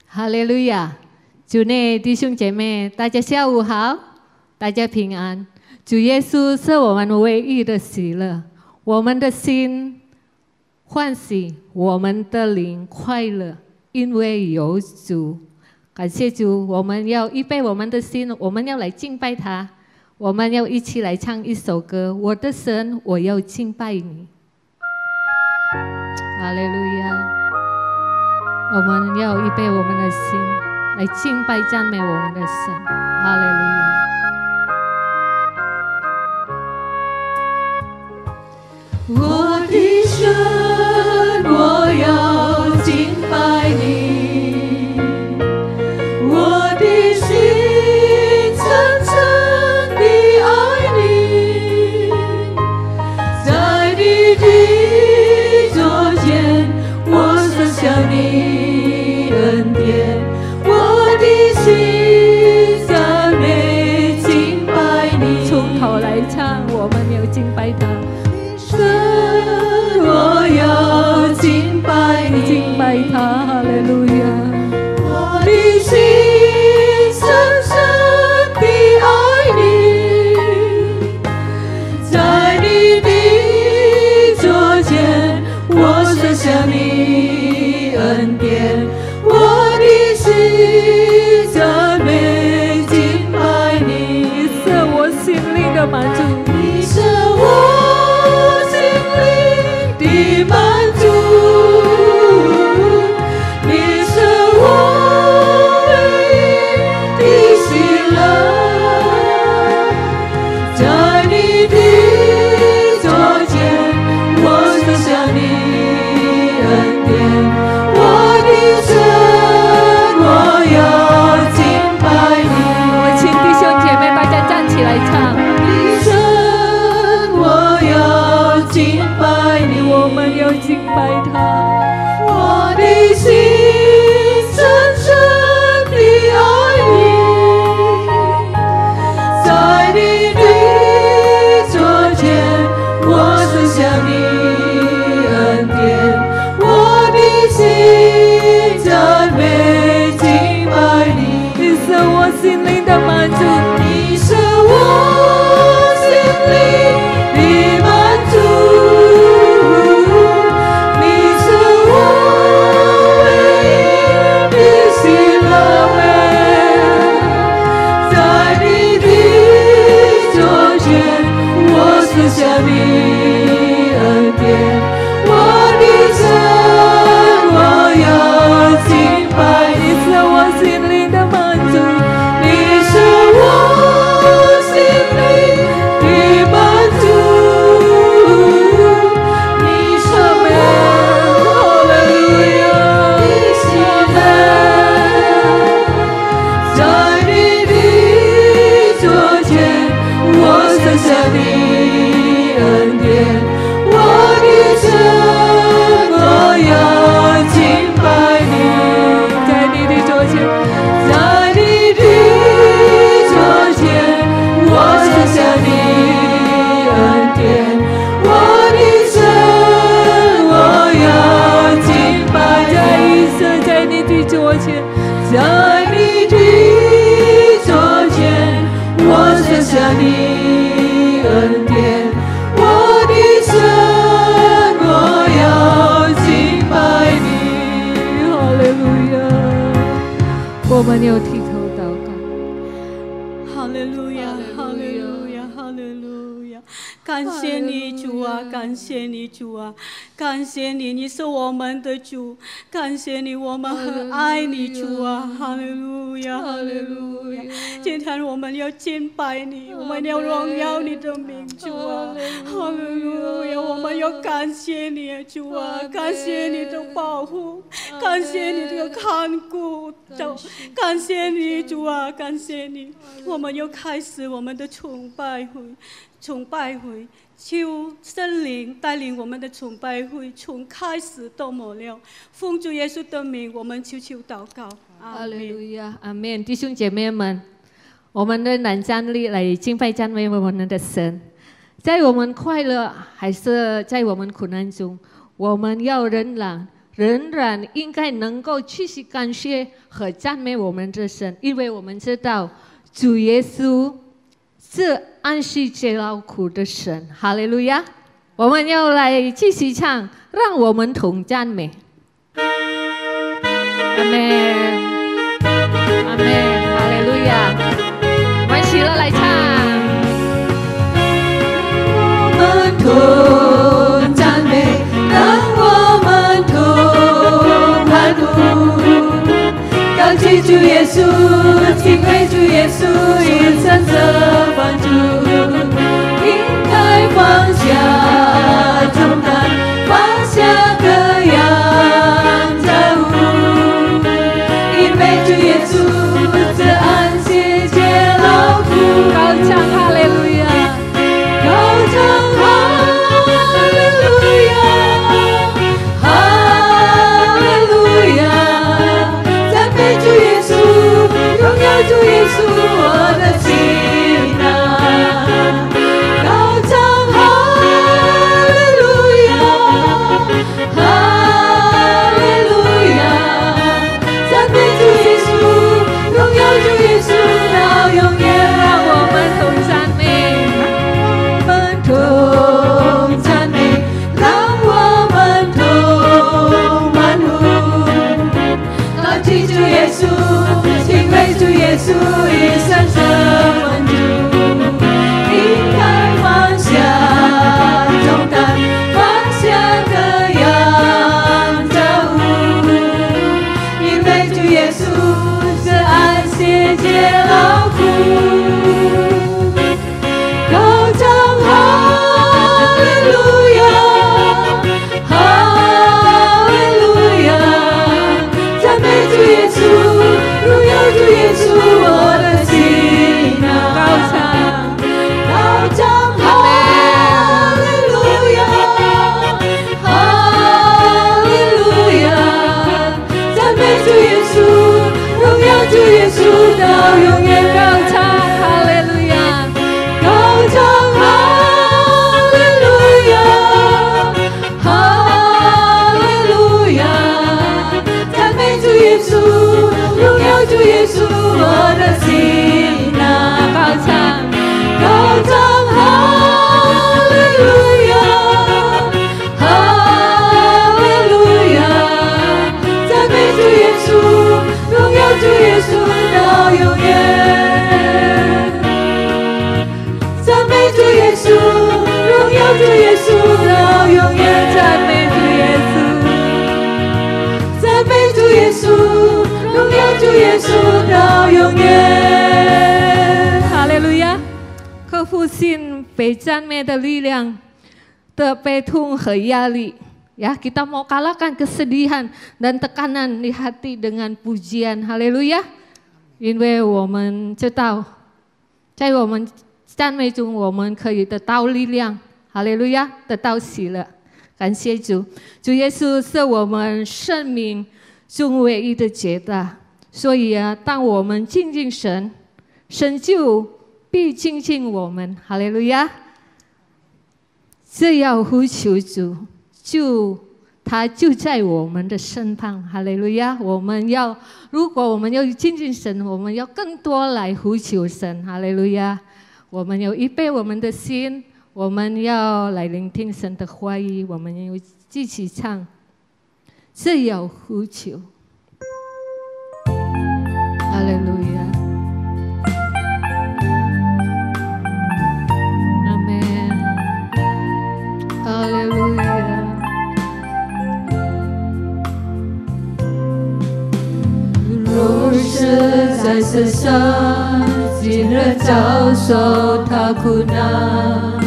哈利路亚！主内弟兄姐妹，大家下午好，大家平安。主耶稣是我们唯一的喜乐，我们的心欢喜，我们的灵快乐，因为有主。感谢主，我们要预备我们的心，我们要来敬拜他。我们要一起来唱一首歌，我的神，我要敬拜你。哈利路亚！我们要预备我们的心来敬拜赞美我们的神。哈利路亚！我的神，我要敬拜你，我的心深深地爱你，在你的左前，我深想你恩典，我的心赞美敬拜你。从头来唱，我们要敬拜他。我要敬拜你，敬拜他，哈利路亚！我的心深深地爱你，在你的左前，我深想你恩典，我的心赞美敬拜你，你是我心灵的满足，你是我的满足，你是我唯一的喜乐，在你的左前，我深想你恩典，我的神，我要敬拜你。我请弟兄姐妹大家站起来唱。敬拜你，我们要敬拜他。我的心深深地爱你，在你的左前，我深想你恩典，我的心赞美敬拜你。你是我心灵的满足，你是我心灵的满足。深想你恩典，我的神，我要敬拜你，是我心灵的满足，你是我心灵的满足，你是我哈利路亚的喜乐，在你的左前，我深想你恩典，我的神，我要敬拜你，在你的左前，在你的左前，我深想你恩典，我的神，我要敬拜你，在你的左前，在你的左前，我深想你恩典。我们要低头祷告。哈利路亚，哈利路亚，哈利路亚！感谢你主啊，感谢你主啊，感谢你，你是我们的主，感谢你，我们很爱你主啊，哈利路亚，哈利路亚！今天我们要敬拜你，我们要荣耀你的名主啊，哈利路亚！我们要感谢你主啊，感谢你的保护，感谢你的看顾，感谢你主啊，感谢你！我们又开始我们的崇拜会，求圣灵带领我们的崇拜会从开始到末了。奉主耶稣的名，我们求祷告。哈利路亚，阿门！弟兄姐妹们，我们仍然站立来敬拜赞美我们的神。在我们快乐还是在我们苦难中，我们要仍然仍然应该能够继续感谢和赞美我们的神，因为我们知道主耶稣是安息节劳苦的神。哈利路亚！我们要来继续唱，让我们同赞美。阿门，阿门，哈利路亚！我们一起来唱。我们同赞美，让我们同欢呼，高举主耶稣，敬畏主耶稣，一生的帮助，应该放下重担，放下各样债务，因为主耶稣是安息节劳苦，高唱哈利路亚，高唱哈利路亚，哈利路亚，赞美主耶稣，荣耀主耶稣，我的心啊，高唱哈利路亚，哈利路亚，赞美主耶稣，荣耀主耶稣，到永远，让我们同赞美。同赞美，让我们同欢呼，高举主耶稣，敬畏主耶稣，一生的帮助，应该放下重担，放下各样债务，因为主耶稣是安息节劳苦。高唱哈利路亚，哈利路亚，赞美主耶稣，荣耀主耶稣，我的心啊，高唱哈利路亚，哈利路亚，赞美主耶稣，荣耀主耶稣，到永远，高唱哈利路亚，高唱哈利路亚，哈利路亚，赞美主耶稣，荣耀主耶稣，我的心啊，高唱哈利路亚，哈利路亚，赞美主耶稣，荣耀主耶稣，到永远。赞美主耶稣，荣耀主耶稣，到永远。赞美主耶稣，赞美主耶稣，荣耀主耶稣，到永远。哈利路亚！克服心被赞美的力量的悲痛和压力. Ya, kita mau kalahkan kesedihan dan tekanan di hati dengan pujian. Haleluya! 因为我们知道，在我们赞美中，我们可以得到力量。哈利路亚，得到喜乐。感谢主，主耶稣是我们生命中唯一的解答。所以啊，当我们亲近神，神就必亲近我们。哈利路亚！只要呼求主，他就在我们的身旁。哈利路亚！如果我们要亲近神，我们要更多来呼求神。哈利路亚！我们要预备我们的心，我们要来聆听神的话语，我们要继续唱，只要呼求。哈利路亚！阿门！哈利路亚！若是在世上今日遭受他苦难，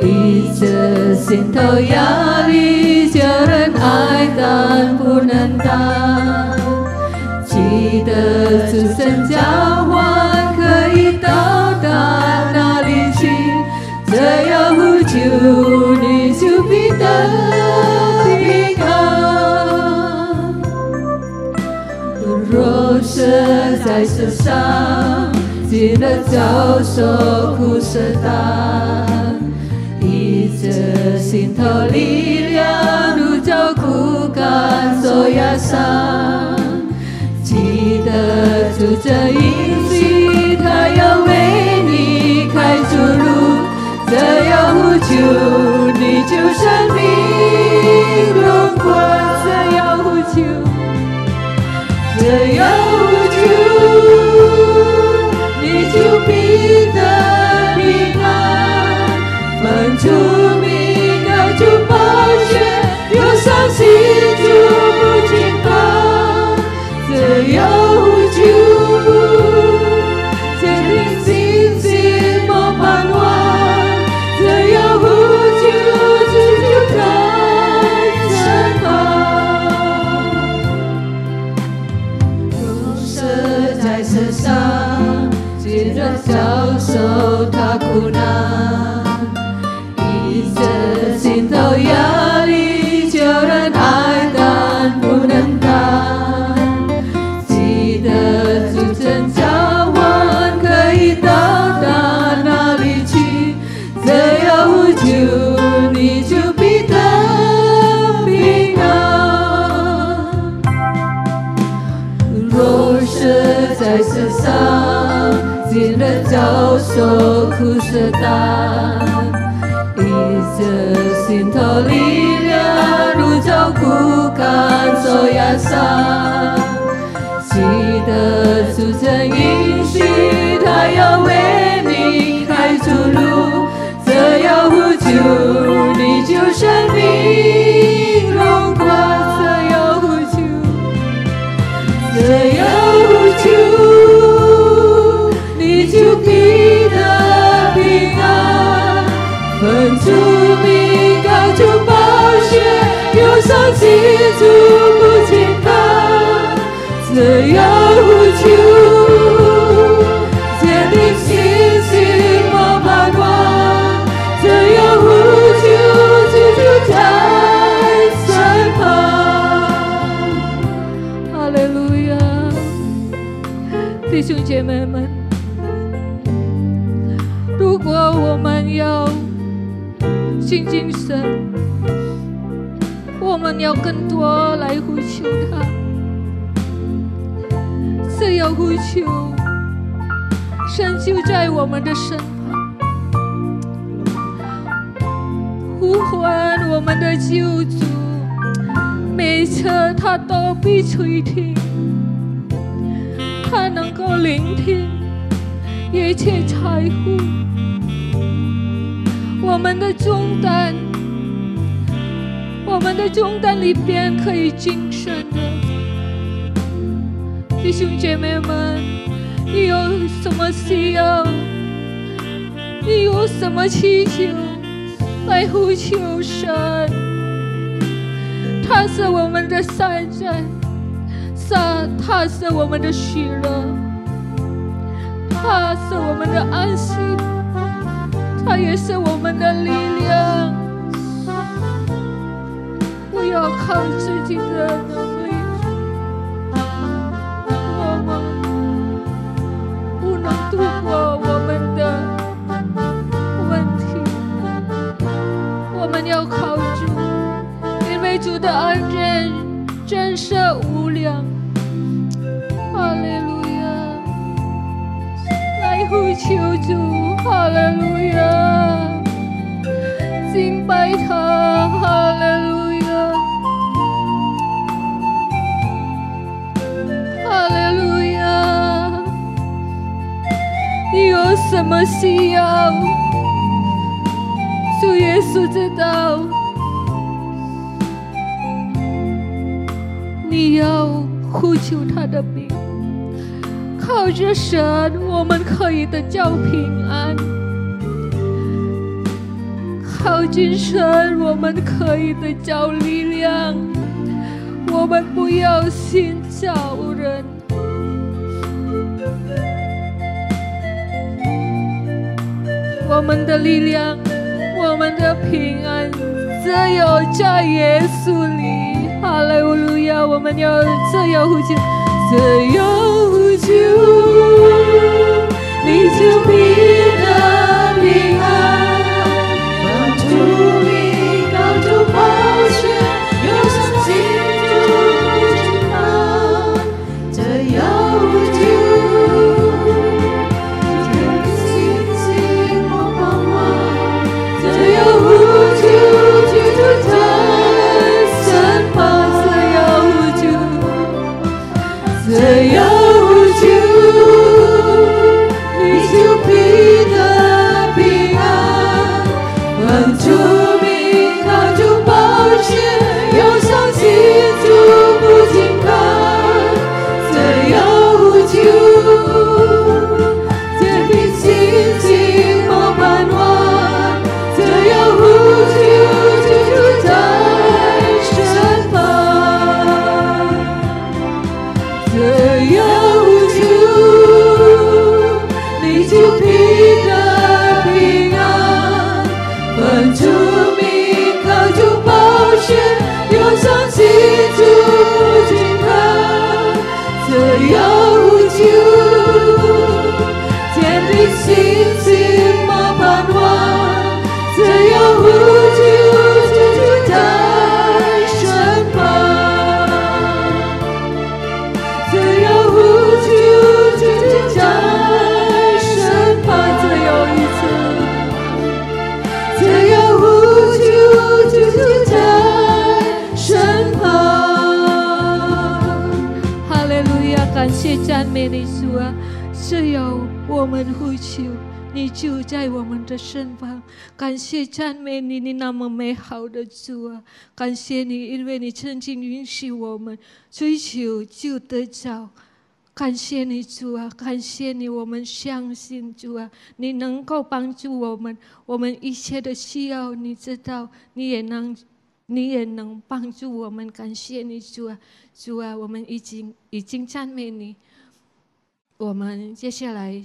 一直心头压力叫人爱但不能当，记得主神交换可以到达哪里去，只要呼求你就必得平安。若是在世上经历遭受苦试探，一直着心头力量，如照枯干所压伤。记得主这应许，他要为你开出路，这要呼求你就生命荣光，这要呼求，这要呼求，你就必得平安。分出名高出宝血，有伤心就不惊怕，这要呼求，坚定信心莫盼望，这要呼求，主就在身旁。荣舍在身上，今日遭受他苦难，一着心头压力，叫人爱但不能担。记得主真交换，可以到达哪里去？这要呼求，你就必得平安。若是在世上，今日遭受苦涩担，依着心头力量，如照枯干所压伤。记得主曾应许，他要为你开出路，这要呼求，你就生命荣光，这要呼求，这要呼求，你就必得平安。分出名高出宝血，有伤心主不惊怕，这要呼求，坚定信心莫盼望，这要呼求，主就在身旁。哈利路亚！弟兄姐妹们，如果我们要亲近神，我们要更多来呼求他。这要呼求，神就在我们的身旁，呼唤我们的救主，每次他都必垂听，他能够聆听一切财富，我们的重担，我们的重担里边可以精神的。弟兄姐妹们，你有什么需要？你有什么祈求？来呼求神，他是我们的山寨，他是我们的喜乐，他是我们的安息，他也是我们的力量。不要靠自己的能力，我们不能度过我们的问题，我们要靠主，因为主的恩典真是无量。哈利路亚！来呼求主，哈利路亚！敬拜他，哈利路亚！哈利路亚！你有什么需要？主耶稣知道。你要呼求他的名，靠着神，我们可以得叫平安；靠近神，我们可以得叫力量。我们不要寻找人，我们的力量，我们的平安，只有在耶稣里。哈利路亚！我们要这样呼求，这样呼求，你就必得平安，帮助你。这有主，你就必得平安，稳住命，靠住保险，忧伤心主不惊怕。这有主，坚定信心莫盼望，这有主，主在身旁。这有主，你就必得平安，稳住命，靠住保险，忧伤心主不惊怕。这有主，坚定信心莫盼望，这有主在身旁。这有主在身旁，这有一次，这有主在身旁。哈利路亚！感谢赞美你主啊！只有我们呼求，你就在我们的身旁。感谢赞美你，你那么美好的主啊！感谢你，因为你曾经允许我们追求就得着。感谢你主啊，感谢你，我们相信主啊，你能够帮助我们，我们一切的需要你知道，你也能帮助我们。感谢你主啊，主啊，我们已经赞美你，我们接下来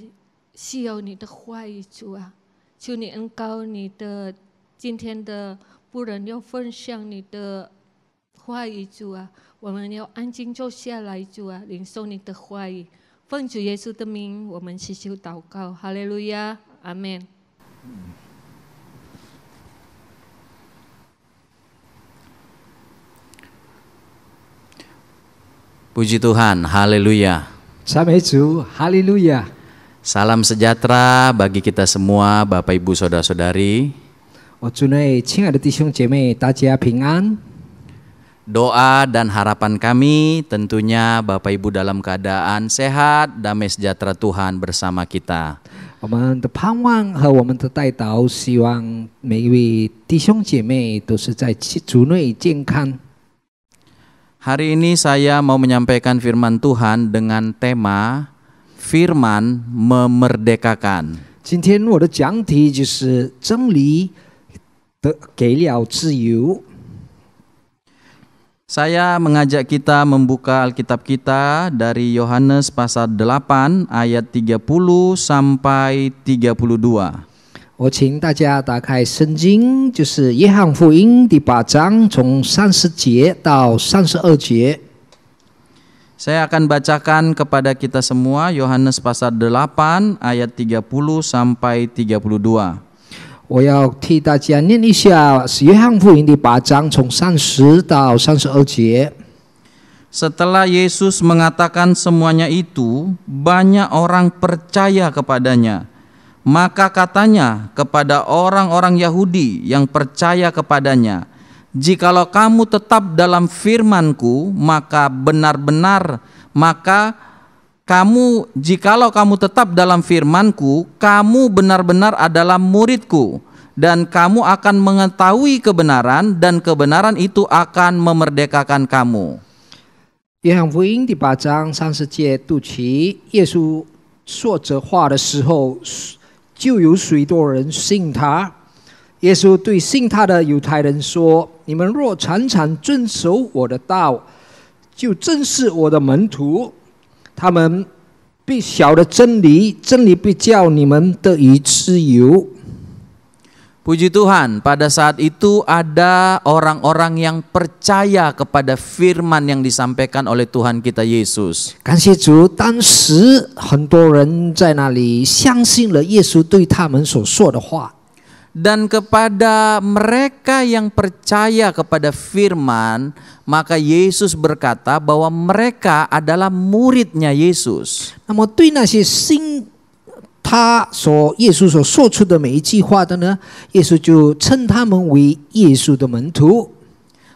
需要你的话语，主啊，求你恩膏你的今天的仆人要分享你的话语，主啊，我们要安静坐下来，主啊，领受你的话语。奉主耶稣的名，我们祈求祷告，哈利路亚，阿们。Puji Tuhan, haleluya. 赞美主，哈利路亚。 Salam sejahtera bagi kita semua, Bapak Ibu Saudara-saudari. 我主内亲爱的弟兄姐妹，大家平安。 Doa dan harapan kami tentunya Bapak Ibu dalam keadaan sehat, damai sejahtera Tuhan bersama kita. 我们的盼望和我们的代祷，希望每一位弟兄姐妹都是在主内健康。 Hari ini saya mau menyampaikan firman Tuhan dengan tema Firman memerdekakan. 今天我的讲题就是真理的给了自由。 Saya mengajak kita membuka Alkitab kita dari Yohanes pasal 8 ayat 30 sampai 32. 我请大家打开圣经，就是约翰福音第8章，从30节到32节。 Saya akan bacakan kepada kita semua Yohanes pasal 8 ayat 30 sampai 32. 我要替大家念一下是约翰福音第8章，从30到32节。 Setelah Yesus mengatakan semuanya itu, banyak orang percaya kepadanya. Maka katanya kepada orang-orang Yahudi yang percaya kepadanya, "Jikalau kamu tetap dalam firman-Ku, jikalau kamu tetap dalam firman-Ku, kamu benar-benar adalah murid-Ku, dan kamu akan mengetahui kebenaran, dan kebenaran itu akan memerdekakan kamu." 约翰福音第8章30节读起，耶稣说这话的时候，就有许多人信他。耶稣对信他的犹太人说：“你们若常常遵守我的道，就正是我的门徒。他们必晓得真理，真理必叫你们得以自由。” Puji Tuhan, pada saat itu ada orang-orang yang percaya kepada firman yang disampaikan oleh Tuhan kita Yesus. 感谢主，当时很多人在那里相信了耶稣对他们所说的话。 Dan kepada mereka yang percaya kepada firman, maka Yesus berkata bahwa mereka adalah muridnya Yesus. 那么对那些信耶稣所说出的每一句话的呢，耶稣就称他们为耶稣的门徒。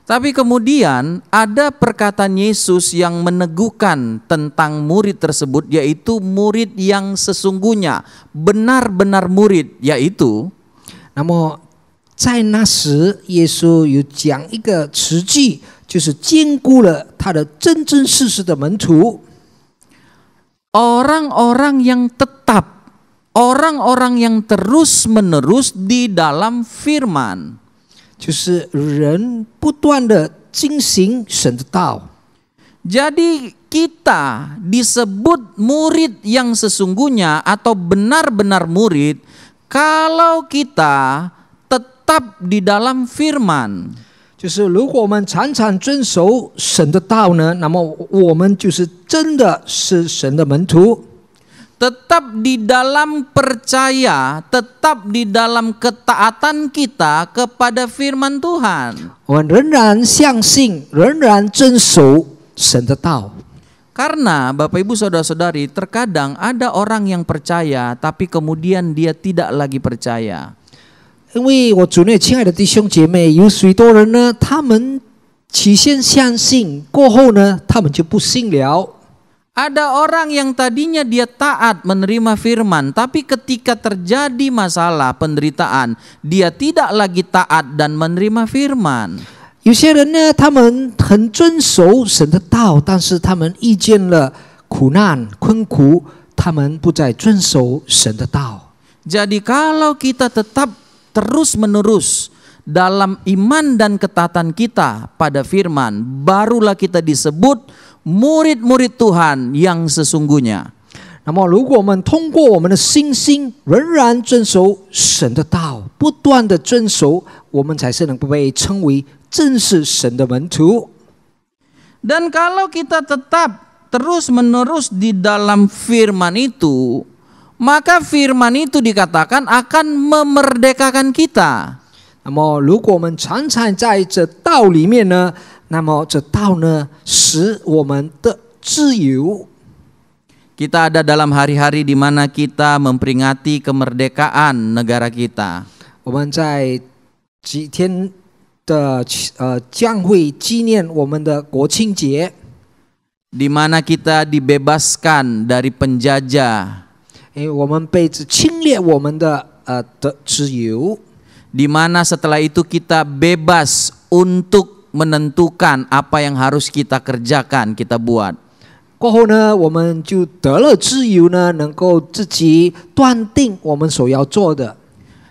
Tapi kemudian ada perkataan Yesus yang meneguhkan tentang murid tersebut, yaitu murid yang sesungguhnya, benar-benar murid, yaitu 那么在那时，耶稣有讲一个词句，就是兼顾了他的真真实实的门徒。 orang-orang yang tetap, orang-orang yang terus-menerus di dalam firman. 就是人不断的进行神的道。 Jadi kita disebut murid yang sesungguhnya atau benar-benar murid kalau kita tetap di dalam firman. 就是如果我们常常遵守神的道呢，那么我们就是真的是神的门徒。 Tetap di dalam percaya, tetap di dalam ketaatan kita kepada firman Tuhan. 我们仍然相信，仍然遵守神的道。 Karena Bapak Ibu Saudara-saudari, terkadang ada orang yang percaya tapi kemudian dia tidak lagi percaya. 因为我主内亲爱的弟兄姐妹，有许多人呢，他们起先相信，过后呢，他们就不信了。 Ada orang yang tadinya dia taat menerima firman, tapi ketika terjadi masalah penderitaan, dia tidak lagi taat dan menerima firman. 有些人呢，他们很遵守神的道，但是他们遇见了苦难、困苦，他们不再遵守神的道。 Jadi kalau kita tetap terus-menerus dalam iman dan ketaatan kita pada firman, barulah kita disebut murid-murid Tuhan yang sesungguhnya. 那么，如果我们通过我们的信心，仍然遵守神的道，不断的遵守，我们才是能被称为正是神的门徒。 Dan kalau kita tetap terus-menerus di dalam firman itu, maka firman itu dikatakan akan memerdekakan kita. 那么，如果我们常常在这道里面呢，那么这道呢，使我们的自由。 Kita ada dalam hari-hari di mana kita memperingati kemerdekaan negara kita. 我们在几天的将会纪念我们的国庆节， Di mana kita dibebaskan dari penjajah, 因为我们被侵略我们的自由。 di mana setelah itu kita bebas untuk menentukan apa yang harus kita kerjakan, kita buat. 过后呢，我们就得了自由呢，能够自己断定我们所要做的。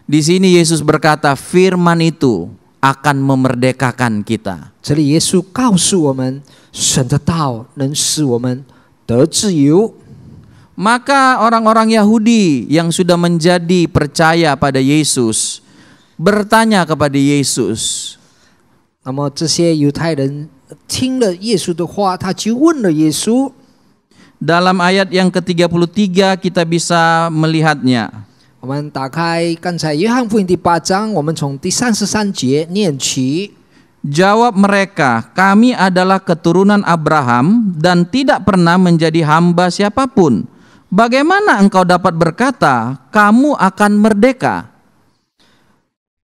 Di sini Yesus berkata, firman itu akan memerdekakan kita. 这里耶稣告诉我们，神的道能使我们得自由。 Maka orang-orang Yahudi yang sudah menjadi percaya pada Yesus bertanya kepada Yesus. 那么这些犹太人听了耶稣的话，他就问了耶稣。 Dalam ayat yang ke-33 kita bisa melihatnya. 我们打开刚才约翰福音第8章，我们从第33节念起。 Jawab mereka, kami adalah keturunan Abraham dan tidak pernah menjadi hamba siapapun. Bagaimana engkau dapat berkata, kamu akan merdeka?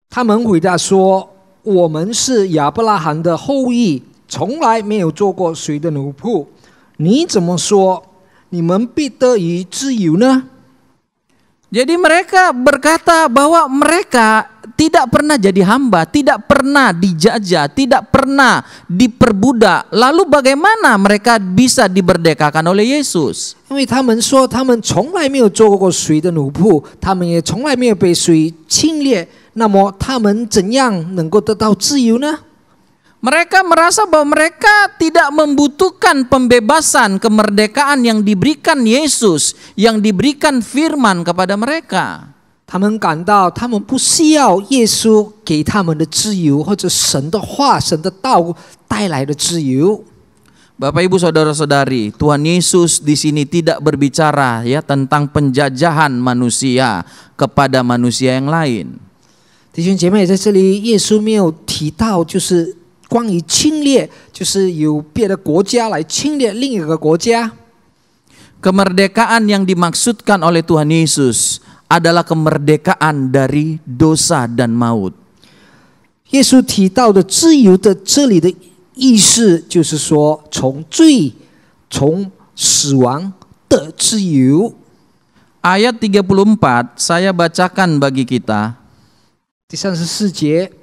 他们回答说：“我们是亚伯拉罕的后裔，从来没有做过谁的奴仆。你怎么说，你们必得以自由呢？” Jadi mereka berkata bahwa mereka tidak pernah jadi hamba, tidak pernah dijajah, tidak pernah diperbudak. Lalu bagaimana mereka bisa diberdekakan oleh Yesus? 因为他们说他们从来没有做过谁的奴仆，他们也从来没有被谁侵略，那么他们怎样能够得到自由呢？ Mereka merasa bahwa mereka tidak membutuhkan pembebasan, kemerdekaan yang diberikan Yesus, yang diberikan firman kepada mereka. 他们感到他们不需要耶稣给他们的自由，或者神的话、神的道带来的自由。 Bapak Ibu Saudara-saudari, Tuhan Yesus di sini tidak berbicara ya tentang penjajahan manusia kepada manusia yang lain. 弟兄姐妹，在这里耶稣没有提到就是关于侵略，就是有别的国家来侵略另一个国家。 Kemerdekaan yang dimaksudkan oleh Tuhan Yesus adalah kemerdekaan dari dosa dan maut. 耶稣提到的自由的这里的意思，就是说从罪、从死亡的自由。 Ayat 34 saya bacakan bagi kita. 第34节，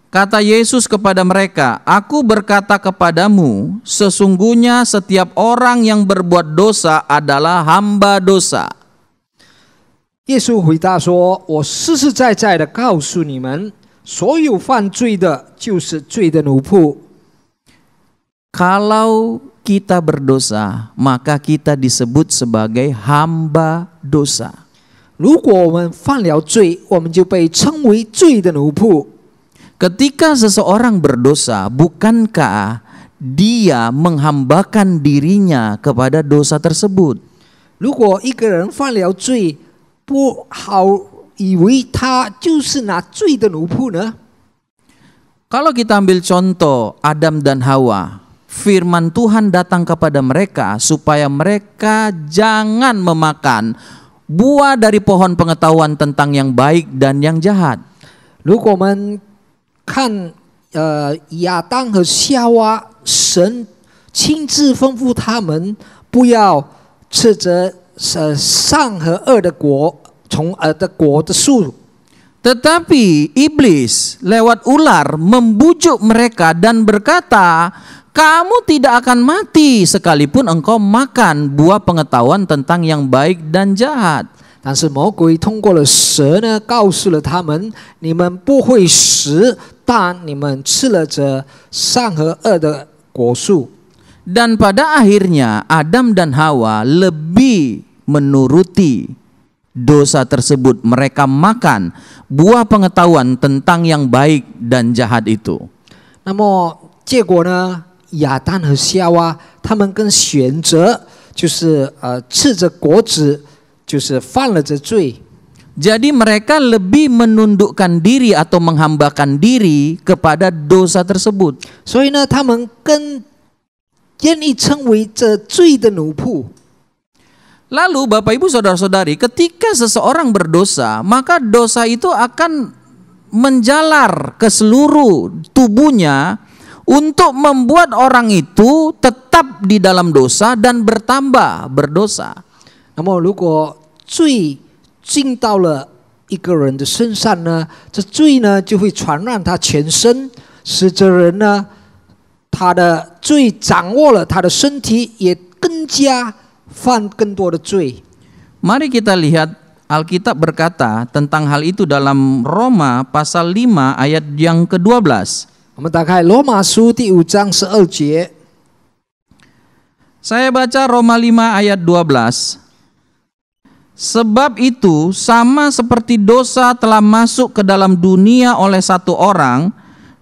Kata Yesus kepada mereka, "Aku berkata kepadamu, sesungguhnya setiap orang yang berbuat dosa adalah hamba dosa." 耶稣回答说：“我实实在在的告诉你们，所有犯罪的，就是罪的奴仆。 Kalau kita berdosa, maka kita disebut sebagai hamba dosa. 如果我们犯了罪，我们就被称为罪的奴仆。 Ketika seseorang berdosa, bukankah dia menghambakan dirinya kepada dosa tersebut? 如果一个人犯了罪，不好以为他就是那罪的奴仆呢？ Kalau kita ambil contoh Adam dan Hawa, firman Tuhan datang kepada mereka supaya mereka jangan memakan buah dari pohon pengetahuan tentang yang baik dan yang jahat. 如果我们看亚当和夏娃，神亲自吩咐他们不要吃着善和恶的果，从的果的树。 Tetapi iblis lewat ular membujuk mereka dan berkata, "Kamu tidak akan mati sekalipun engkau makan buah pengetahuan tentang yang baik dan jahat." 但是魔鬼通过了蛇呢，告诉了他们：你们不会死，但你们吃了这善和恶的果树。 Dan pada akhirnya Adam dan Hawa lebih menuruti dosa tersebut. Mereka makan buah pengetahuan tentang yang baik dan jahat itu. 那么结果呢？亚当和夏娃他们更选择就是吃着果子，就是犯了这罪。 Jadi mereka lebih menundukkan diri atau menghambakan diri kepada dosa tersebut. 所以呢，他们更愿意称为这罪的奴仆。 Lalu Bapak Ibu Saudara-saudari, ketika seseorang berdosa, maka dosa itu akan menjalar ke seluruh tubuhnya untuk membuat orang itu tetap di dalam dosa dan bertambah berdosa. 那么，如果罪进到了一个人的身上呢，这罪呢就会传染他全身，使这人呢，他的罪掌握了他的身体，也更加犯更多的罪。 Mari kita lihat Alkitab berkata tentang hal itu dalam Roma pasal 5 ayat yang ke-12. 我们打开罗马书第5章12节， Saya baca Roma 5 ayat 12. Sebab itu sama seperti dosa telah masuk ke dalam dunia oleh satu orang,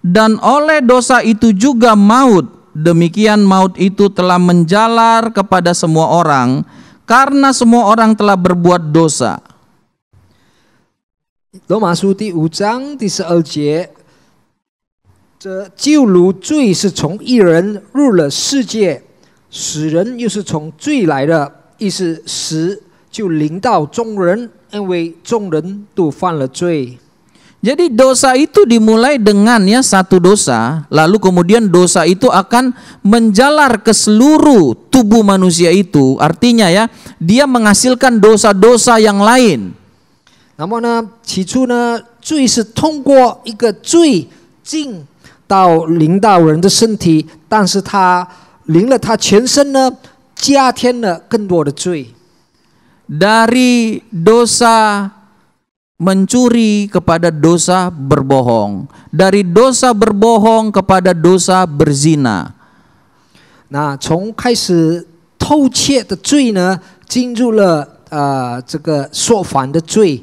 dan oleh dosa itu juga maut, demikian maut itu telah menjalar kepada semua orang, karena semua orang telah berbuat dosa. 罗马书第5章第12节，这就如罪是从一人入了世界，死人又是从罪来的，意思死就临到众人，因为众人都犯了罪。 Jadi dosa itu dimulai dengan satu dosa, lalu kemudian dosa itu akan menjalar ke seluruh tubuh manusia itu. Artinya dia menghasilkan dosa-dosa yang lain. 那么呢，起初呢，罪是通过一个罪进到临到人的身体，但是他临了他全身呢，加添了更多的罪。 Dari dosa mencuri kepada dosa berbohong, dari dosa berbohong kepada dosa berzina. 那从开始偷窃的罪呢，进入了这个说谎的罪，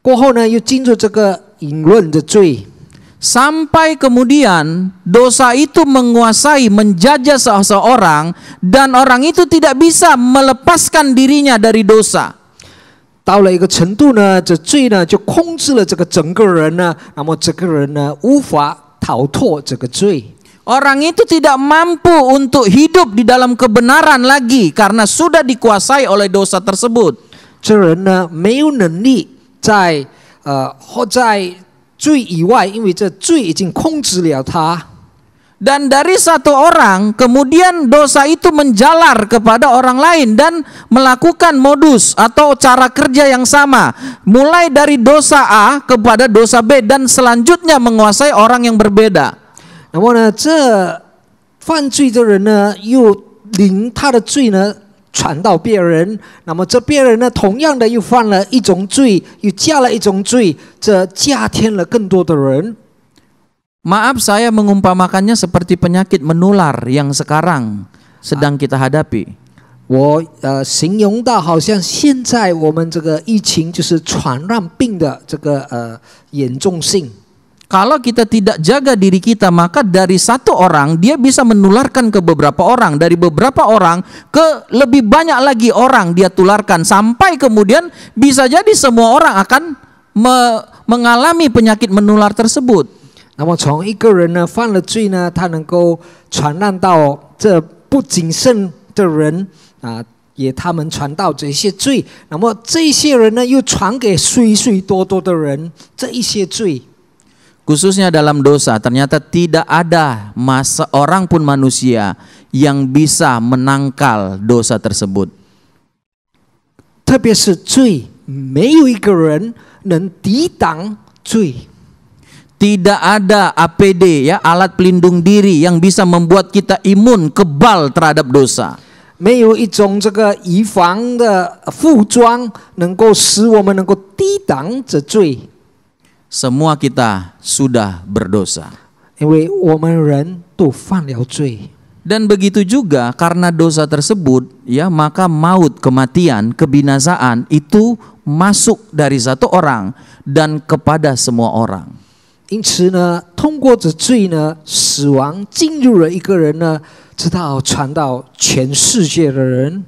过后呢，又进入这个淫乱的罪。 Sampai kemudian dosa itu menguasai, menjajah seseorang, dan orang itu tidak bisa melepaskan dirinya dari dosa. 到了一个程度呢，这罪呢就控制了这个整个人呢，那么这个人呢无法逃脱这个罪。 Orang itu tidak mampu untuk hidup di dalam kebenaran lagi karena sudah dikuasai oleh dosa tersebut. 这人呢没有能力在活在罪以外，因为这罪已经控制了他。 Dan dari satu orang, kemudian dosa itu menjalar kepada orang lain dan melakukan modus atau cara kerja yang sama. Mulai dari dosa A kepada dosa B dan selanjutnya menguasai orang yang berbeda. 那么呢，这犯罪的人呢，又领他的罪呢传到别人，那么这别人呢，同样的又犯了一种罪，又加了一种罪，这加添了更多的人。 Maaf, saya mengumpamakannya seperti penyakit menular yang sekarang sedang kita hadapi. 我形容到好像现在我们这个疫情就是传染病的这个严重性。 Kalau kita tidak jaga diri kita, maka dari satu orang dia bisa menularkan ke beberapa orang, dari beberapa orang ke lebih banyak lagi orang dia tularkan, sampai kemudian bisa jadi semua orang akan mengalami penyakit menular tersebut. 那么从一个人呢犯了罪呢，他能够传染到这不谨慎的人啊，也他们传到这些罪，那么这些人呢又传给许许多多的人这一些罪。 Khususnya dalam dosa, ternyata tidak ada orang pun manusia yang bisa menangkal dosa tersebut. 特别是罪，没有一个人能抵挡罪。 Tidak ada APD ya, alat pelindung diri yang bisa membuat kita imun, kebal terhadap dosa. 没有一种这个预防的服装能够使我们能够抵挡这罪。 Semua kita sudah berdosa. 因为我们人都犯了罪。 Dan begitu juga karena dosa tersebut ya, maka maut, kematian, kebinasaan itu masuk dari satu orang dan kepada semua orang. 因此呢，通过这罪呢，死亡进入了一个人呢，直到传到全世界的人。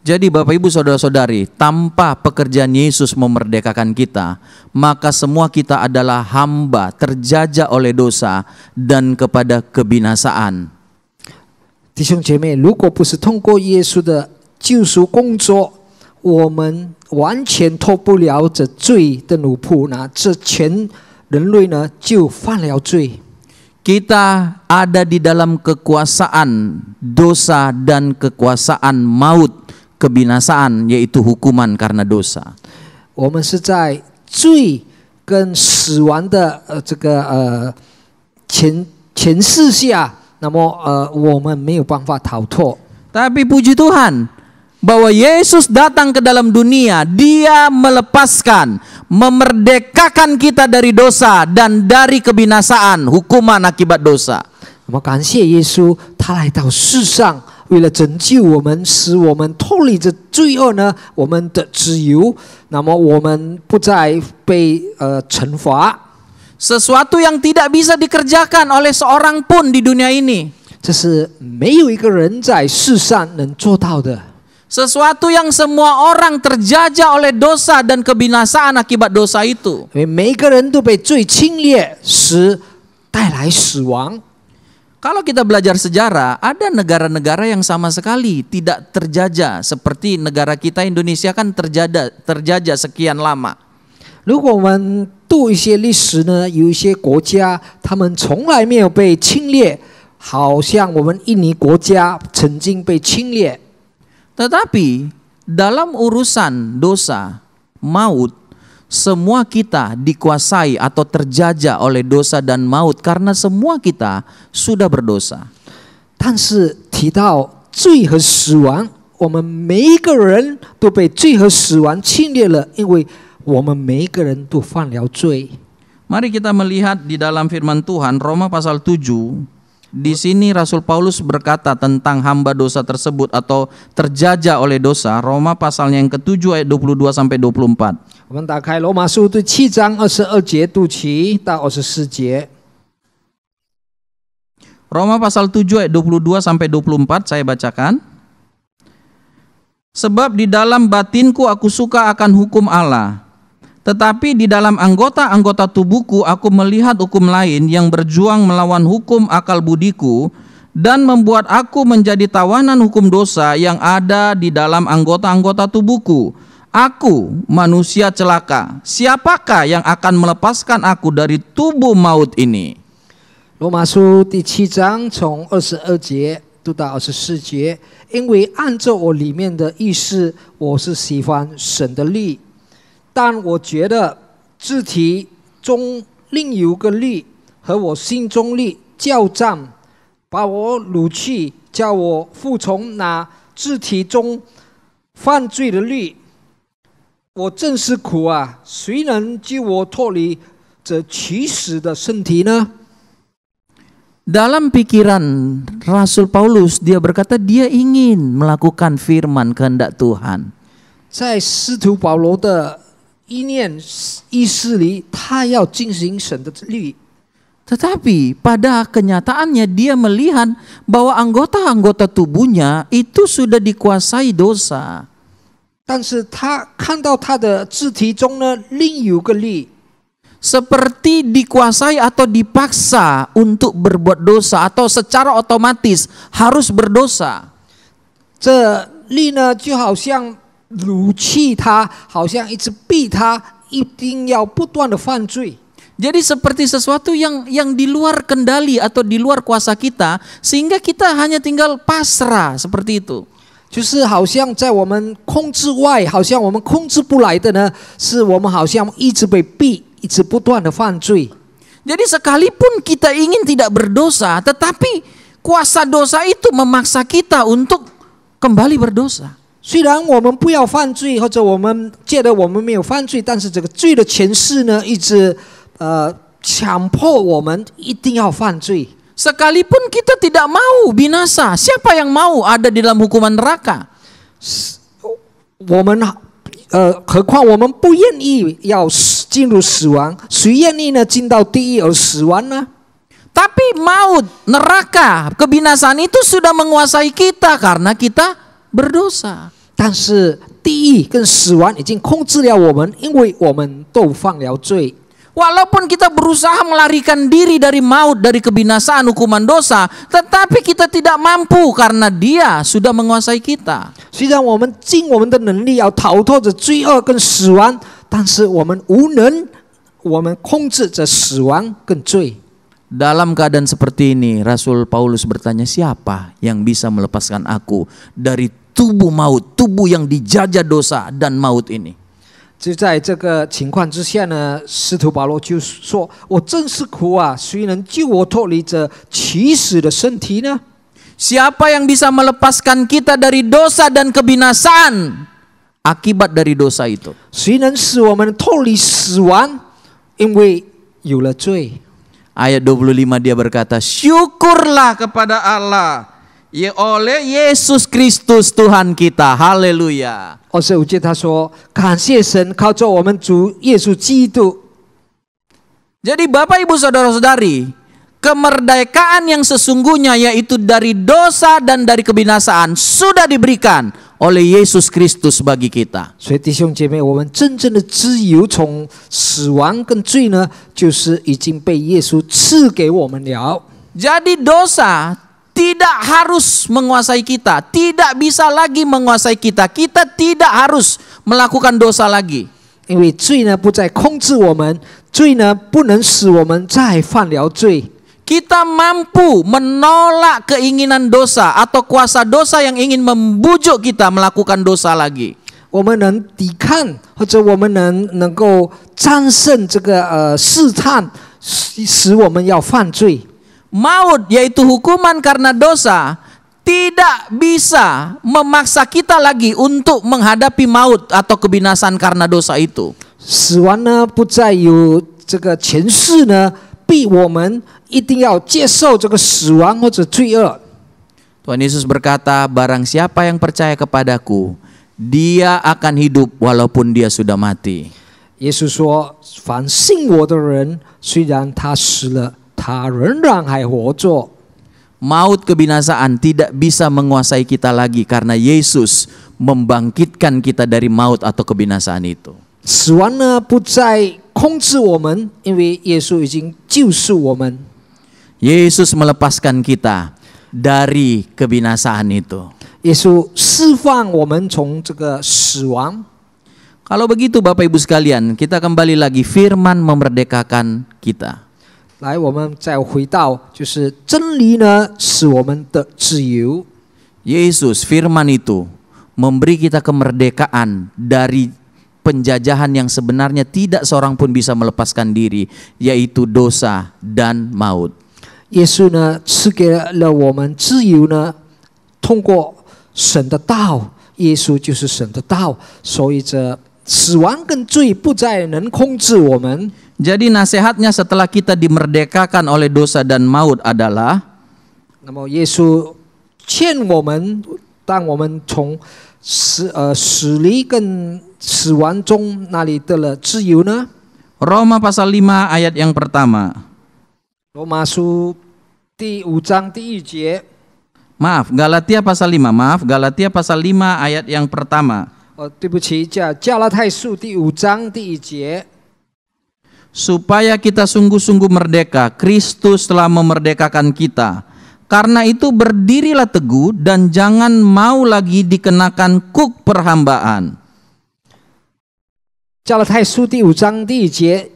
Jadi Bapak Ibu Saudara-saudari, tanpa pekerjaan Yesus memerdekakan kita, maka semua kita adalah hamba terjajah oleh dosa dan kepada kebinasaan. 弟兄姐妹，如果不是通过耶稣的救赎工作，我们完全脱不了这罪的奴仆，那这全人类呢就犯了罪。 Kita ada di dalam kekuasaan dosa dan kekuasaan maut, kebinasaan, yaitu hukuman karena dosa. 我们是在罪跟死亡的这个前世下，那么我们没有办法逃脱。 Tapi puji Tuhan bahwa Yesus datang ke dalam dunia, Dia melepaskan, memerdekakan kita dari dosa dan dari kebinasaan, hukuman akibat dosa. 那么感谢耶稣，他来到世上，为了拯救我们，使我们脱离这罪恶呢，我们的自由，那么我们不再被惩罚。 Sesuatu yang tidak bisa dikerjakan oleh seorang pun di dunia ini. 这是没有一个人在世上能做到的。 Sesuatu yang semua orang terjajah oleh dosa dan kebinasaan akibat dosa itu. 因为每个人都被罪侵略，使带来死亡。 Kalau kita belajar sejarah, ada negara-negara yang sama sekali tidak terjajah seperti negara kita Indonesia kan terjajah sekian lama. 如果我们读一些历史呢，有一些国家他们从来没有被侵略，好像我们印尼国家曾经被侵略。 Tetapi dalam urusan dosa, maut, semua kita dikuasai atau terjajah oleh dosa dan maut karena semua kita sudah berdosa. 但是提到罪和死亡，我们每一个人都被罪和死亡侵略了，因为我们每一个人都犯了罪。 Mari kita melihat di dalam firman Tuhan Roma pasal 7. Di sini Rasul Paulus berkata tentang hamba dosa tersebut atau terjajah oleh dosa. Roma pasalnya yang ke-7 ayat 22 sampai 24. 我们打开罗马书第7章22节读起到24节。 Roma pasal 7 ayat 22 sampai 24 saya bacakan. Sebab di dalam batinku aku suka akan hukum Allah, tetapi di dalam anggota-anggota tubuhku aku melihat hukum lain yang berjuang melawan hukum akal budiku dan membuat aku menjadi tawanan hukum dosa yang ada di dalam anggota-anggota tubuhku. Aku manusia celaka, siapakah yang akan melepaskan aku dari tubuh maut ini? 罗马书第7章从22节读到24节，因为按照我里面的意思，我是喜欢神的律，但我觉得肢体中另有个律和我心中律交战，把我掳去，叫我服从那肢体中犯罪的律。我真是苦啊！谁能救我脱离这取死的身体呢？ Dalam pikiran Rasul Paulus, dia berkata dia ingin melakukan firman kehendak Tuhan. 在使徒保罗的意识里，他要进行神的律。 Tetapi pada kenyataannya dia melihat bahwa anggota-anggota tubuhnya itu sudah dikuasai dosa. 但是他看到他的肢体中呢，另有个律， Seperti dikuasai atau dipaksa untuk berbuat dosa atau secara otomatis harus berdosa. 这律呢就好像掳去他，好像一直逼他，一定要不断的犯罪。 Jadi seperti sesuatu yang di luar kendali atau di luar kuasa kita, sehingga kita hanya tinggal pasrah seperti itu. 就是好像在我们控制外，好像我们控制不来的呢，是我们好像一直被逼，一直不断的犯罪。 Jadi sekalipun kita ingin tidak berdosa, tetapi kuasa dosa itu memaksa kita untuk kembali berdosa. 虽然我们不要犯罪，或者我们觉得我们没有犯罪，但是这个罪的权势呢，一直强迫我们一定要犯罪。 Sekalipun kita tidak mau binasa, siapa yang mau ada di dalam hukuman neraka? 我们何况我们不愿意要进入死亡，谁愿意呢进到地狱而死亡呢？ Tapi maut, neraka, kebinasaan itu sudah menguasai kita karena kita berdosa. 但是地狱跟死亡已经控制了我们，因为我们都犯了罪。 Walaupun kita berusaha melarikan diri dari maut, dari kebinasaan hukuman dosa, tetapi kita tidak mampu karena dia sudah menguasai kita. 虽然我们尽我们的能力要逃脱着罪恶跟死亡，但是我们无能，我们控制着死亡跟罪。 Dalam keadaan seperti ini, Rasul Paulus bertanya, siapa yang bisa melepaskan aku dari tubuh maut, tubuh yang dijajah dosa dan maut ini? 就在这个情况之下呢，使徒保罗就说：“我真是苦啊！谁能救我脱离这起死的身体呢？” Siapa yang bisa melepaskan kita dari dosa dan kebinasaan akibat dari dosa itu? 谁能使我们脱离死亡？因为有了罪。 Ayat 25 dia berkata, syukurlah kepada Allah oleh Yesus Kristus Tuhan kita. Haleluya. 25节他说：“感谢神，靠着我们主耶稣基督。” Jadi Bapak Ibu Saudara-saudari, kemerdekaan yang sesungguhnya yaitu dari dosa dan dari kebinasaan sudah diberikan oleh Yesus Kristus bagi kita. 所以弟兄姐妹，我们真正的自由从死亡跟罪呢，就是已经被耶稣赐给我们了。 Jadi dosa tidak harus menguasai kita, tidak bisa lagi menguasai kita. Kita tidak harus melakukan dosa lagi. 因为罪呢不再控制我们，罪呢不能使我们再犯了罪。 Kita mampu menolak keinginan dosa atau kuasa dosa yang ingin membujuk kita melakukan dosa lagi. 我们能抵抗，或者我们能够战胜这个试探，使我们要犯罪。 Maut yaitu hukuman karena dosa tidak bisa memaksa kita lagi untuk menghadapi maut atau kebinasaan karena dosa itu. 死亡呢不再有这个权势呢，逼我们一定要接受这个死亡或者罪恶。 Tuhan Yesus berkata, barang siapa yang percaya kepadaku, dia akan hidup walaupun dia sudah mati. 耶稣说：“凡信我的人，虽然他死了，他仍然还活着。” Maut kebinasaan tidak bisa menguasai kita lagi karena Yesus membangkitkan kita dari maut atau kebinasaan itu. 死亡呢不再控制我们，因为耶稣已经救赎我们。 Yesus melepaskan kita dari kebinasaan itu. 耶稣释放我们从这个死亡。Kalau begitu Bapak Ibu sekalian, kita kembali lagi, firman memerdekakan kita. 来，我们再回到，就是真理呢，使我们的自由。 Yesus, firman itu memberi kita kemerdekaan dari penjajahan yang sebenarnya tidak seorang pun bisa melepaskan diri, yaitu dosa dan maut. 耶稣呢，赐给了我们自由呢，通过神的道，耶稣就是神的道，所以这死亡跟罪不再能控制我们。 Jadi nasihatnya setelah kita dimerdekakan oleh dosa dan maut adalah, 那么耶稣劝我们，当我们从死离跟死亡中那里得了自由呢？ Roma pasal 5 ayat yang pertama. 罗马书第5章第1节。 Maaf, Galatia pasal 5. Maaf, Galatia pasal 5 ayat yang pertama. 对不起，加拉太书第5章第1节。 Supaya kita sungguh-sungguh merdeka, Kristus telah memerdekakan kita. Karena itu berdirilah teguh dan jangan mau lagi dikenakan kuk perhambaan. 加拉太书第5章第1节，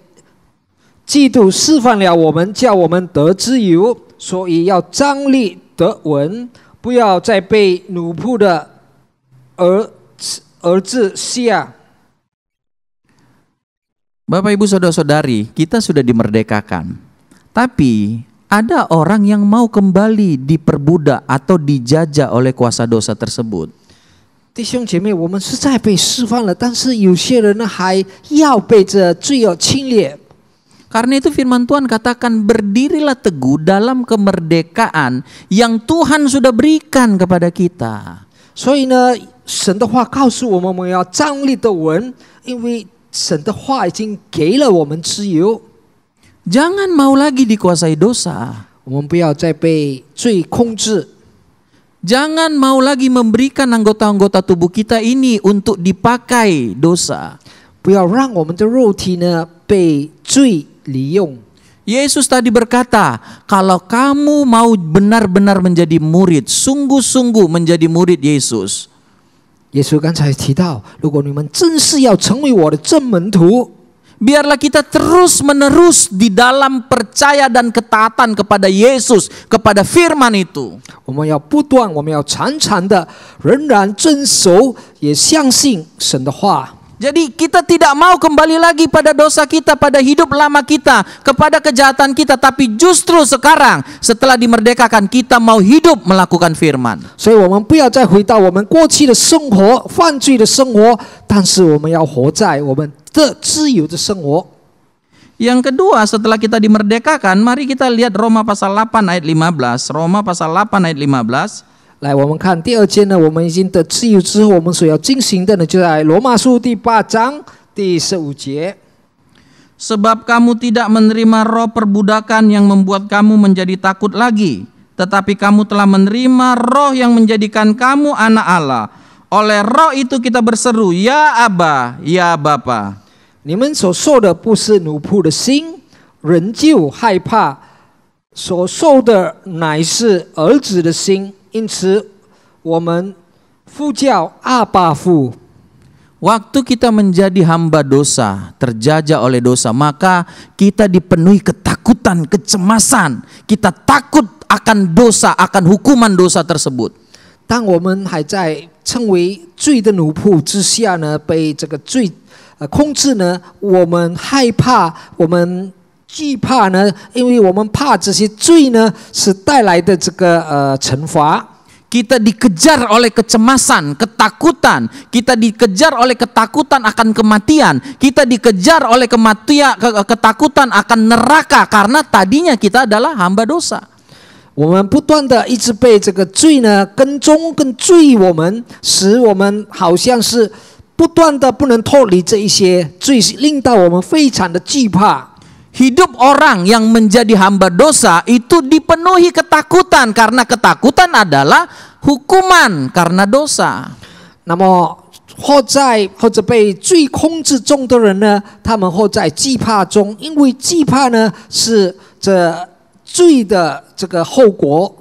基督释放了我们，叫我们得自由，所以要站立得稳，不要再被奴仆的儿子下。 Bapak Ibu Saudara-saudari, kita sudah dimerdekakan. Tapi ada orang yang mau kembali diperbudak atau dijajah oleh kuasa dosa tersebut. 弟兄姐妹，我们是在被释放了，但是有些人呢还要被这罪恶侵略。 Karena itu firman Tuhan katakan, berdirilah teguh dalam kemerdekaan yang Tuhan sudah berikan kepada kita. 所以呢，神的话告诉我们，我们要站立得稳，因为神的话已经给了我们自由。 Jangan mau lagi dikuasai dosa. 我们不要再被罪控制。 Jangan mau lagi memberikan anggota-anggota tubuh kita ini untuk dipakai dosa. 不要让我们的肉体呢被罪利用。 Yesus tadi berkata, kalau kamu mau benar-benar menjadi murid, sungguh-sungguh menjadi murid Yesus. 耶稣刚才提到，如果你们真是要成为我的真门徒， biarlah kita terus-menerus di dalam percaya dan ketaatan kepada Yesus, kepada firman itu. 我们要不断，我们要常常的仍然遵守，也相信神的话。 Jadi kita tidak mau kembali lagi pada dosa kita, pada hidup lama kita, kepada kejahatan kita. Tapi justru sekarang setelah dimerdekakan kita mau hidup melakukan firman. 所以我们不要再回到我们过去的生活，犯罪的生活，但是我们要活在我们的自由的生活。 Yang kedua, setelah kita dimerdekakan, mari kita lihat Roma pasal 8 ayat 15. Roma pasal 8 ayat 15. 来，我们看第2节呢，我们已经得自由之后，我们所要进行的呢，就在罗马书第8章第15节。 Sebab kamu tidak menerima roh perbudakan yang membuat kamu menjadi takut lagi, tetapi kamu telah menerima roh yang menjadikan kamu anak Allah. Oleh roh itu kita berseru, ya Aba, ya Bapa. 你们所受的不是奴仆的心，仍旧害怕；所受的乃是儿子的心。 因此，我们呼叫阿爸父。 Waktu kita menjadi hamba dosa, terjajah oleh dosa, maka kita dipenuhi ketakutan, kecemasan. Kita takut akan dosa, akan hukuman dosa tersebut. 当我们还在成为罪的奴仆之下呢，被这个罪控制呢，我们害怕，我们惧怕呢，因为我们怕这些罪呢是带来的这个惩罚。 Kita dikejar oleh kecemasan, ketakutan. Kita dikejar oleh ketakutan akan kematian. Kita dikejar oleh ketakutan akan neraka karena tadinya kita adalah hamba dosa. 我们不断的一直被这个罪呢跟踪跟追我们，使我们好像是不断的不能脱离这一些罪，令到我们非常的惧怕。 Hidup orang yang menjadi hamba dosa itu dipenuhi ketakutan karena ketakutan adalah hukuman karena dosa. 那么或者被罪控制中的人呢，他们或在惧怕中，因为惧怕呢是这罪的这个后果。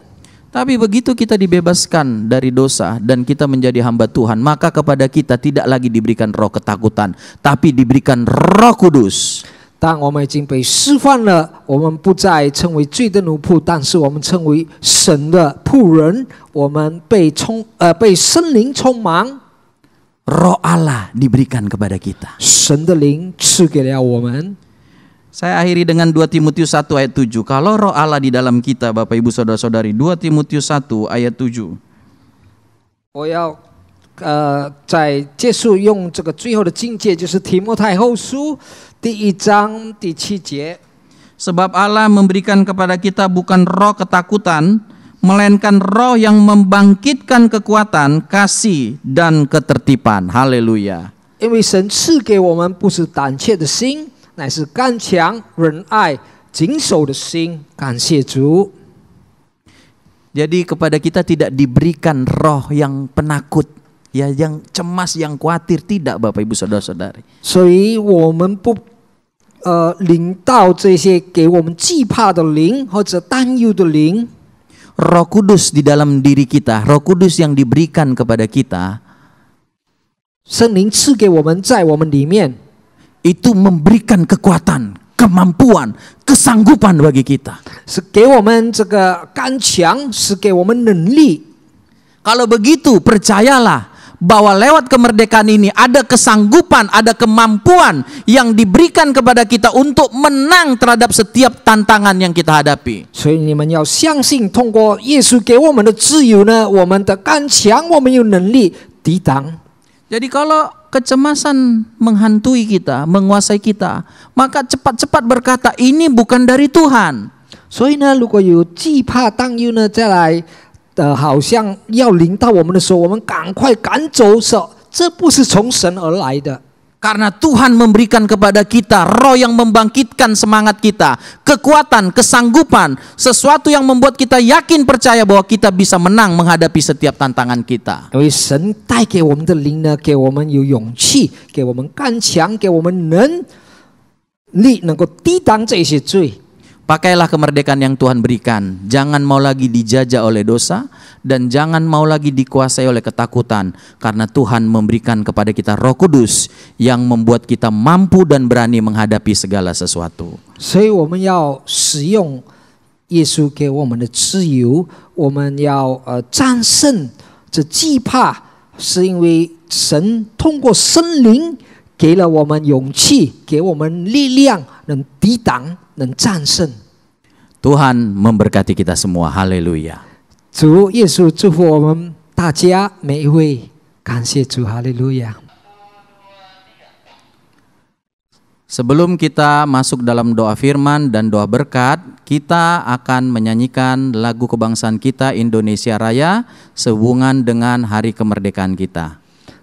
Tapi begitu kita dibebaskan dari dosa dan kita menjadi hamba Tuhan, maka kepada kita tidak lagi diberikan roh ketakutan, tapi diberikan Roh Kudus. 当我们已经被释放了，我们不再成为罪的奴仆，但是我们成为神的仆人。我们被圣灵充满， Roh Allah diberikan kepada kita. 神的灵赐给了我们。 Saya akhiri dengan 2 Timotius 1 ayat 7. Kalau roh Allah di dalam kita, Bapak Ibu Saudara-saudari, 2 Timotius 1 ayat 7. 我要在结束用这个最后的境界，就是提摩太后书第1章第7节。 Sebab Allah memberikan kepada kita bukan roh ketakutan, melainkan roh yang membangkitkan kekuatan, kasih, dan ketertiban. Haleluya. 因为神赐给我们不是胆怯的心，乃是刚强、仁爱、谨守的心。感谢主。 Jadi kepada kita tidak diberikan roh yang penakut, ya, yang cemas, yang khawatir, tidak, Bapak Ibu Saudara-saudari. 所以我们不领到这些给我们惧怕的灵或者担忧的灵。 Roh Kudus di dalam diri kita, Roh Kudus yang diberikan kepada kita, 圣灵赐给我们，在我们里面， itu memberikan kekuatan, kemampuan, kesanggupan bagi kita. 是给我们这个刚强，是给我们能力。 Kalau begitu, percayalah bahwa lewat kemerdekaan ini ada kesanggupan, ada kemampuan yang diberikan kepada kita untuk menang terhadap setiap tantangan yang kita hadapi. 所以你们要相信，通过耶稣给我们的自由呢，我们的刚强，我们有能力抵挡。 Jadi kalau kecemasan menghantui kita, menguasai kita, maka cepat-cepat berkata, ini bukan dari Tuhan. 所以呢，如果有惧怕、担忧呢，再来好像要临到我们的时候，我们赶快赶走，说这不是从神而来的。 Karena Tuhan memberikan kepada kita roh yang membangkitkan semangat kita, kekuatan, kesanggupan, sesuatu yang membuat kita yakin percaya bahwa kita bisa menang menghadapi setiap tantangan kita. 因为神带给我们的灵呢，给我们有勇气，给我们刚强，给我们能力，能够抵挡这些罪。 Pakailah kemerdekaan yang Tuhan berikan. Jangan mau lagi dijajah oleh dosa dan jangan mau lagi dikuasai oleh ketakutan, karena Tuhan memberikan kepada kita Roh Kudus yang membuat kita mampu dan berani menghadapi segala sesuatu. 所以我们要使用耶稣给我们的自由，我们要战胜这惧怕，是因为神通过圣灵给了我们勇气，给我们力量，能抵挡，能战胜。 Tuhan memberkati kita semua. Haleluya. 主耶稣祝福我们大家每一位，感谢主，哈利路亚。 Sebelum kita masuk dalam doa firman dan doa berkat, kita akan menyanyikan lagu kebangsaan kita Indonesia Raya sehubungan dengan hari kemerdekaan kita.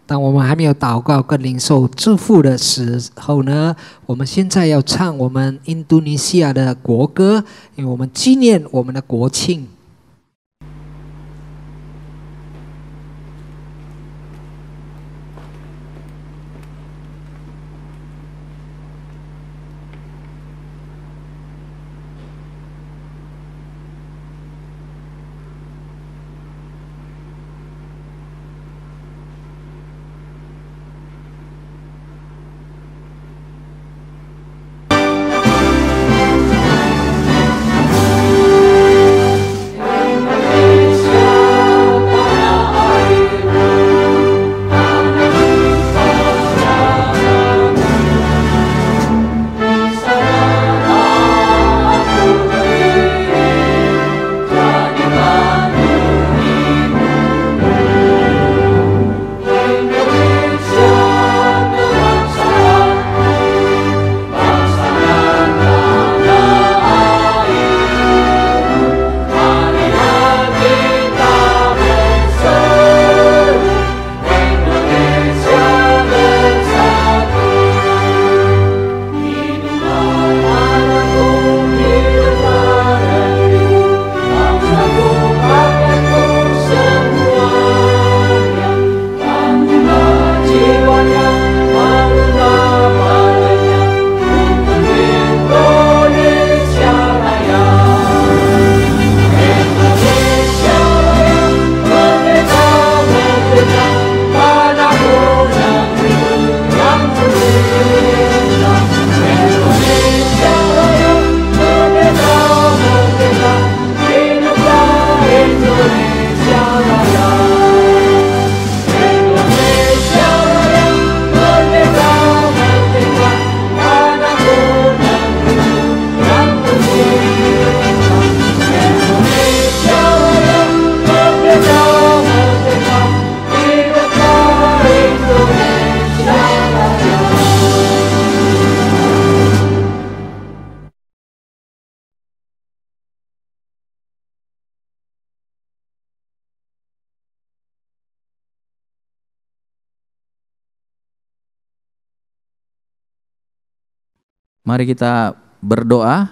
当我们还没有祷告跟领受祝福的时候呢，我们现在要唱我们印度尼西亚的国歌，因为我们纪念我们的国庆。 Indonesia Mari kita berdoa.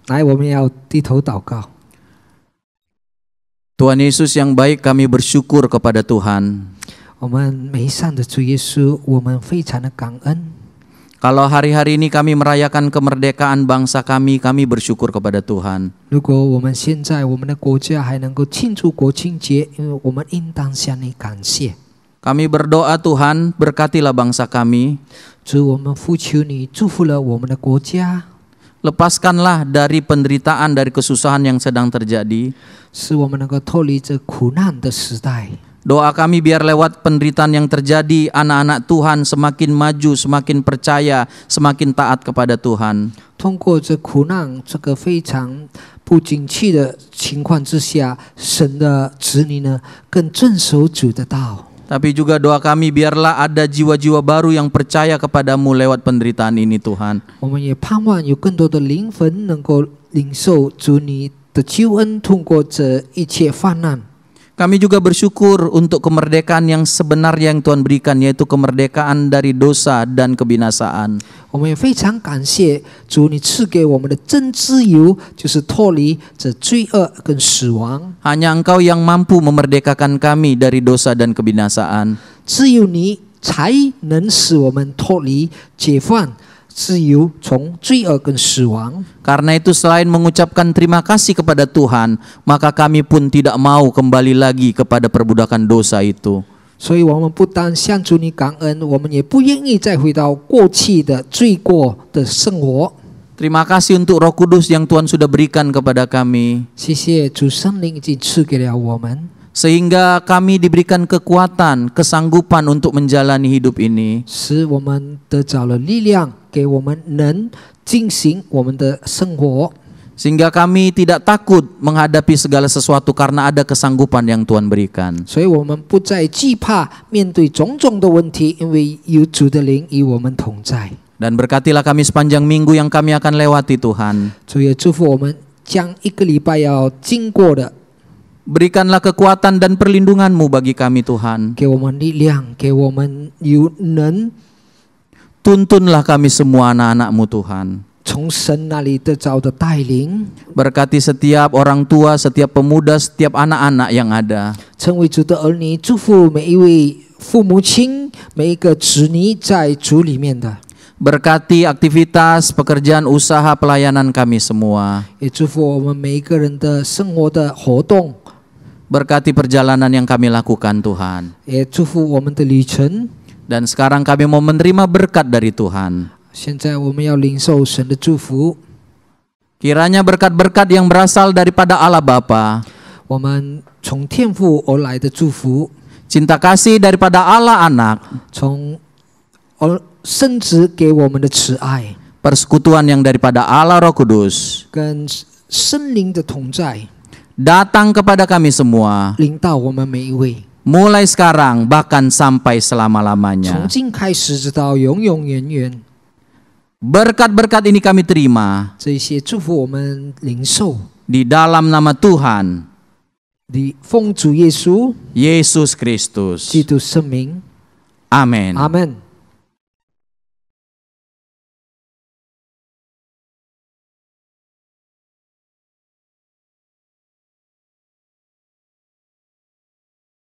来，我们要低头祷告。 Tuhan Yesus yang baik, kami bersyukur kepada Tuhan. 我们美善的主耶稣，我们非常的感恩。 Kalau hari-hari ini kami merayakan kemerdekaan bangsa kami bersyukur kepada Tuhan. 如果我们现在我们的国家还能够庆祝国庆节，因为我们应当向你感谢。 Kami berdoa Tuhan, berkatilah bangsa kami. 主，我们呼求你祝福了我们的国家， Lepaskanlah dari penderitaan, dari kesusahan yang sedang terjadi. 使我们能够脱离这苦难的时代。 Doa kami biar lewat penderitaan yang terjadi, anak-anak Tuhan semakin maju, semakin percaya, semakin taat kepada Tuhan. 通过这苦难，这个非常不景气的情况之下，神的子女呢更遵守主的道。 Tapi juga doa kami biarlah ada jiwa-jiwa baru yang percaya kepadamu lewat penderitaan ini Tuhan. 我们也盼望有更多的灵魂能够领受主你的救恩，通过这一切患难。 Kami juga bersyukur untuk kemerdekaan yang sebenarnya yang Tuhan berikan, yaitu kemerdekaan dari dosa dan kebinasaan. 我们也非常感谢主，你赐给我们的真自由，就是脱离这罪恶跟死亡。 Hanya Engkau yang mampu memerdekakan kami dari dosa dan kebinasaan. 只有你才能使我们脱离解放、自由，从罪恶跟死亡。 Karena itu selain mengucapkan terima kasih kepada Tuhan, maka kami pun tidak mau kembali lagi kepada perbudakan dosa itu. 所以，我们不单向主你感恩，我们也不愿意再回到过去的罪过的生活。 Terima kasih untuk Roh Kudus yang Tuhan sudah berikan kepada kami, 谢谢主圣灵已经赐给了我们， sehingga kami diberikan kekuatan, kesanggupan untuk menjalani hidup ini. 使我们得着了力量，给我们能进行我们的生活。 Sehingga kami tidak takut menghadapi segala sesuatu karena ada kesanggupan yang Tuhan berikan. 所以我们不再惧怕面对种种的问题，因为有主的灵与我们同在。 Dan berkatilah kami sepanjang minggu yang kami akan lewati Tuhan. 主也祝福我们将一个礼拜要经过的， Berikanlah kekuatan dan perlindungan-Mu bagi kami Tuhan. 给我们力量，给我们有能 Tuntunlah kami semua anak-anak-Mu Tuhan. 从神那里得着的带领， Berkati setiap orang tua, setiap pemuda, setiap anak-anak yang ada. 成为主的儿女，祝福每一位父母亲，每一个子女在主里面的， Berkati aktivitas, pekerjaan, usaha, pelayanan kami semua. 也祝福我们每一个人的生活的活动， Berkati perjalanan yang kami lakukan Tuhan. 也祝福我们的旅程。 Dan sekarang kami mau menerima berkat dari Tuhan. 现在我们要领受神的祝福， Kiranya berkat-berkat yang berasal daripada Allah Bapa, 我们从天父而来的祝福， cinta kasih daripada Allah Anak, 从圣子给我们的慈爱， persekutuan yang daripada Allah Roh Kudus, 跟圣灵的同在， datang kepada kami semua, 领导我们每一位， mulai sekarang bahkan sampai 从 selama-lamanya. 今开始直到永永远远。 Berkat-berkat ini kami terima 这些祝福我们领受， di dalam nama Tuhan 你奉主耶稣 Yesus Kristus. 基督圣名， Amin. 阿门。